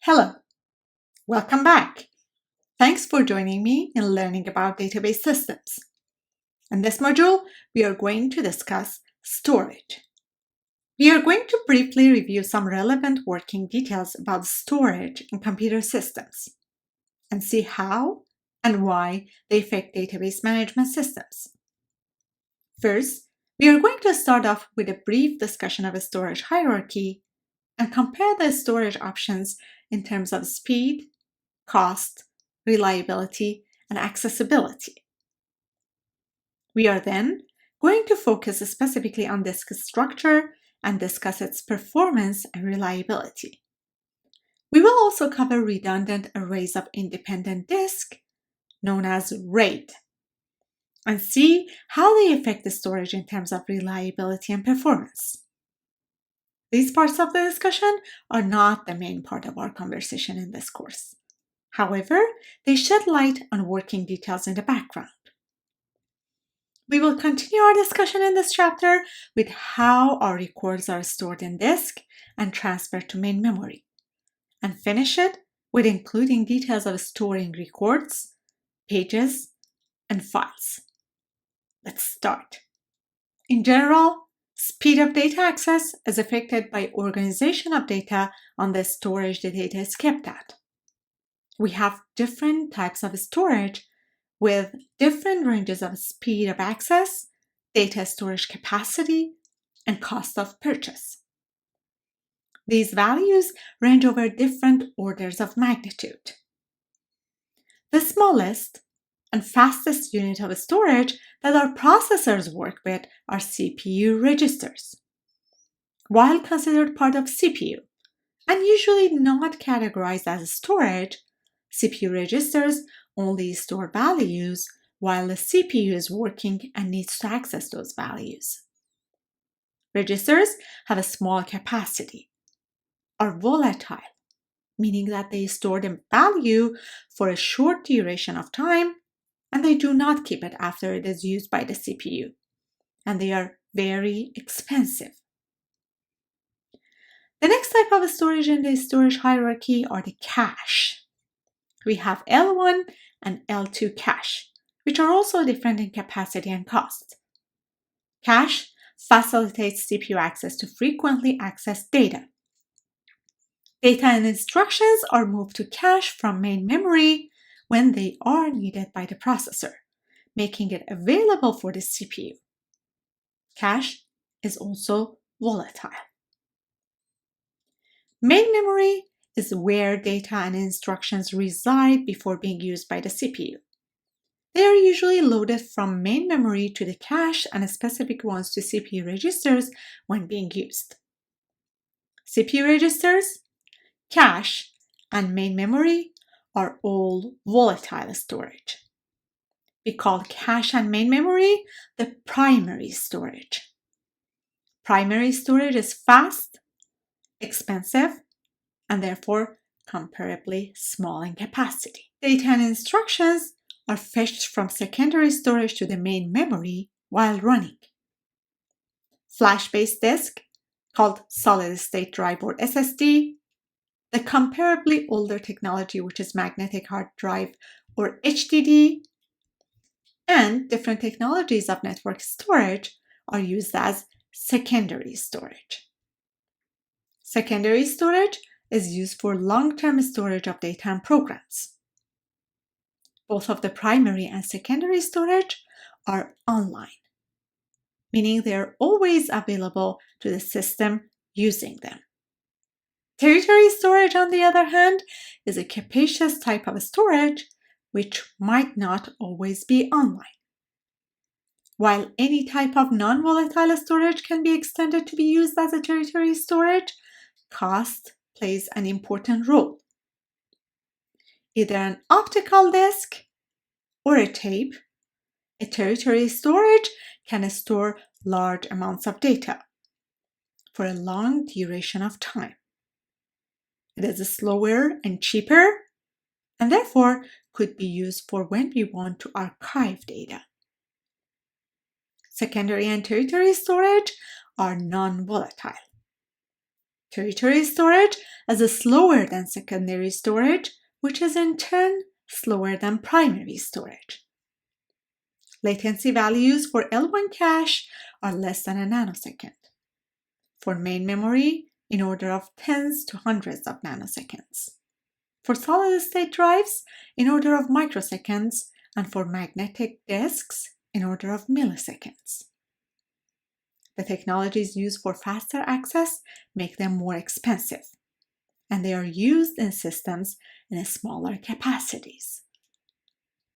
Hello, welcome back. Thanks for joining me in learning about database systems. In this module, we are going to discuss storage. We are going to briefly review some relevant working details about storage in computer systems and see how and why they affect database management systems. First, we are going to start off with a brief discussion of a storage hierarchy and compare the storage options in terms of speed, cost, reliability, and accessibility. We are then going to focus specifically on disk structure and discuss its performance and reliability. We will also cover redundant arrays of independent disk, known as RAID, and see how they affect the storage in terms of reliability and performance. These parts of the discussion are not the main part of our conversation in this course. However, they shed light on working details in the background. We will continue our discussion in this chapter with how our records are stored in disk and transferred to main memory, and finish it with including details of storing records, pages, and files. Let's start. In general, speed of data access is affected by organization of data on the storage the data is kept at. We have different types of storage with different ranges of speed of access, data storage capacity, and cost of purchase. These values range over different orders of magnitude. The smallest and fastest unit of storage that our processors work with are CPU registers. While considered part of CPU and usually not categorized as storage, CPU registers only store values while the CPU is working and needs to access those values. Registers have a small capacity, are volatile, meaning that they store the value for a short duration of time and they do not keep it after it is used by the CPU, and they are very expensive. The next type of storage in the storage hierarchy are the cache. We have L1 and L2 cache, which are also different in capacity and cost. Cache facilitates CPU access to frequently accessed data. Data and instructions are moved to cache from main memory when they are needed by the processor, making it available for the CPU. Cache is also volatile. Main memory is where data and instructions reside before being used by the CPU. They are usually loaded from main memory to the cache and specific ones to CPU registers when being used. CPU registers, cache, and main memory are all volatile storage. We call cache and main memory the primary storage. Primary storage is fast, expensive, and therefore comparably small in capacity. Data and instructions are fetched from secondary storage to the main memory while running. Flash-based disk, called solid-state drive or SSD, the comparably older technology which is magnetic hard drive or HDD, and different technologies of network storage are used as secondary storage. Secondary storage is used for long-term storage of data and programs. Both of the primary and secondary storage are online, meaning they are always available to the system using them. Territory storage, on the other hand, is a capacious type of storage which might not always be online. While any type of non-volatile storage can be extended to be used as a territory storage, cost plays an important role. Either an optical disk or a tape, a territory storage can store large amounts of data for a long duration of time. It is slower and cheaper, and therefore could be used for when we want to archive data. Secondary and tertiary storage are non-volatile. Tertiary storage is slower than secondary storage, which is in turn slower than primary storage. Latency values for L1 cache are less than a nanosecond. For main memory, in order of tens to hundreds of nanoseconds. For solid-state drives, in order of microseconds, and for magnetic disks, in order of milliseconds. The technologies used for faster access make them more expensive, and they are used in systems in smaller capacities.